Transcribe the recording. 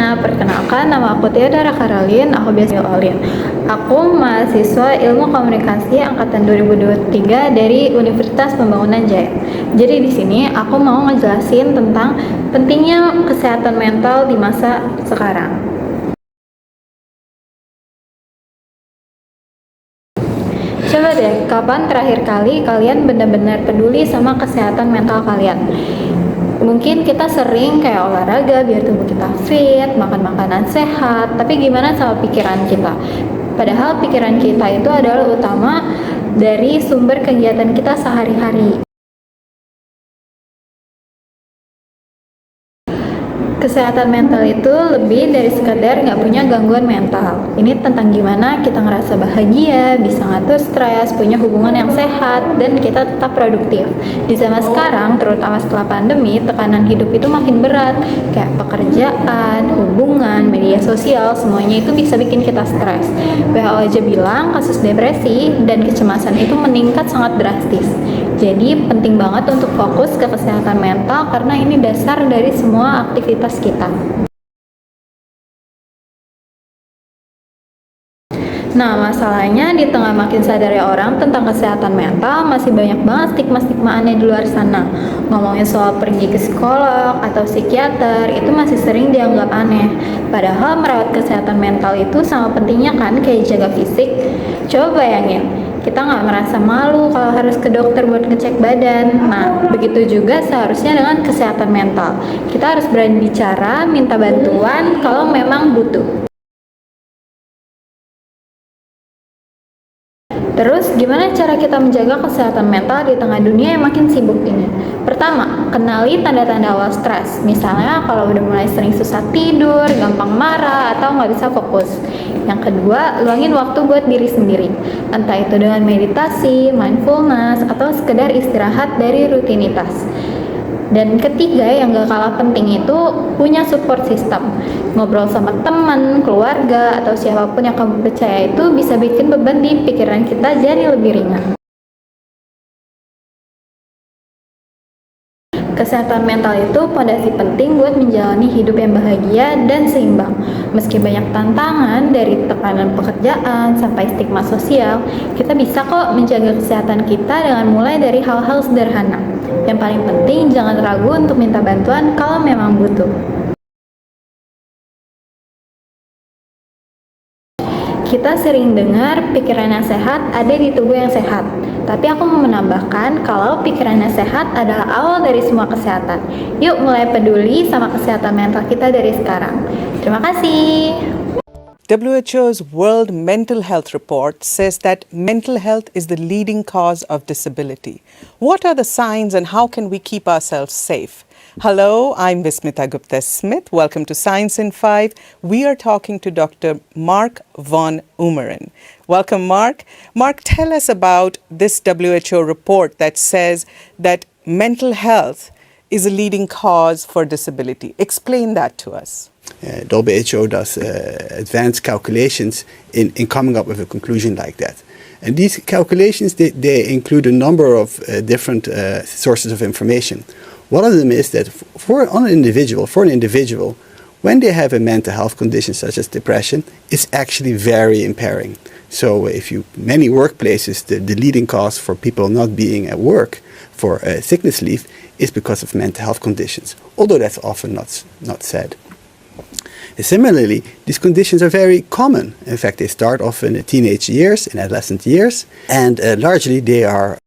semuanya, perkenalkan nama aku Theodora Karolin, aku biasa Olin. Aku mahasiswa Ilmu Komunikasi angkatan 2023 dari Universitas Pembangunan Jaya. Jadi di sini aku mau ngejelasin tentang pentingnya kesehatan mental di masa sekarang. Coba deh, kapan terakhir kali kalian benar-benar peduli sama kesehatan mental kalian? Mungkin kita sering kayak olahraga biar tubuh kita fit, makan makanan sehat, tapi gimana sama pikiran kita? Padahal pikiran kita itu adalah utama dari sumber kegiatan kita sehari-hari. Kesehatan mental itu lebih dari sekadar nggak punya gangguan mental. Ini tentang gimana kita ngerasa bahagia, bisa ngatur stres, punya hubungan yang sehat, dan kita tetap produktif. Di zaman sekarang, terutama setelah pandemi, tekanan hidup itu makin berat. Kayak pekerjaan, hubungan, media sosial, semuanya itu bisa bikin kita stres. WHO aja bilang kasus depresi dan kecemasan itu meningkat sangat drastis. Jadi penting banget untuk fokus ke kesehatan mental karena ini dasar dari semua aktivitas kita. Nah, masalahnya di tengah makin sadarnya orang tentang kesehatan mental, masih banyak banget stigma-stigmaannya di luar sana. Ngomongin soal pergi ke psikolog atau psikiater, itu masih sering dianggap aneh. Padahal merawat kesehatan mental itu sama pentingnya kan kayak jaga fisik. Coba bayangin, kita nggak merasa malu kalau harus ke dokter buat ngecek badan. Nah, begitu juga seharusnya dengan kesehatan mental. Kita harus berani bicara, minta bantuan kalau memang butuh. Terus, gimana cara kita menjaga kesehatan mental di tengah dunia yang makin sibuk ini? Pertama, kenali tanda-tanda awal stres. Misalnya, kalau udah mulai sering susah tidur, gampang marah, atau nggak bisa fokus. Yang kedua, luangin waktu buat diri sendiri. Entah itu dengan meditasi, mindfulness, atau sekedar istirahat dari rutinitas. Dan ketiga, yang gak kalah penting itu punya support system. Ngobrol sama teman, keluarga, atau siapapun yang kamu percaya itu bisa bikin beban di pikiran kita jadi lebih ringan. Kesehatan mental itu fondasi penting buat menjalani hidup yang bahagia dan seimbang. Meski banyak tantangan dari tekanan pekerjaan sampai stigma sosial, kita bisa kok menjaga kesehatan kita dengan mulai dari hal-hal sederhana. Yang paling penting, jangan ragu untuk minta bantuan kalau memang butuh. Kita sering dengar pikiran yang sehat ada di tubuh yang sehat. Tapi aku mau menambahkan kalau pikiran yang sehat adalah awal dari semua kesehatan. Yuk mulai peduli sama kesehatan mental kita dari sekarang. Terima kasih. WHO's World Mental Health Report says that mental health is the leading cause of disability. What are the signs and how can we keep ourselves safe? Hello, I'm Vismita Gupta-Smith. Welcome to Science in 5. We are talking to Dr. Mark von Umeren. Welcome, Mark. Mark, tell us about this WHO report that says that mental health is a leading cause for disability. Explain that to us. WHO does advanced calculations in coming up with a conclusion like that. And these calculations, they include a number of different sources of information. One of them is that for an individual, when they have a mental health condition such as depression, it's actually very impairing. So many workplaces, the leading cause for people not being at work for sickness leave is because of mental health conditions, although that's often not said. Similarly, these conditions are very common. In fact, they start off in the teenage years, in adolescent years, and largely they are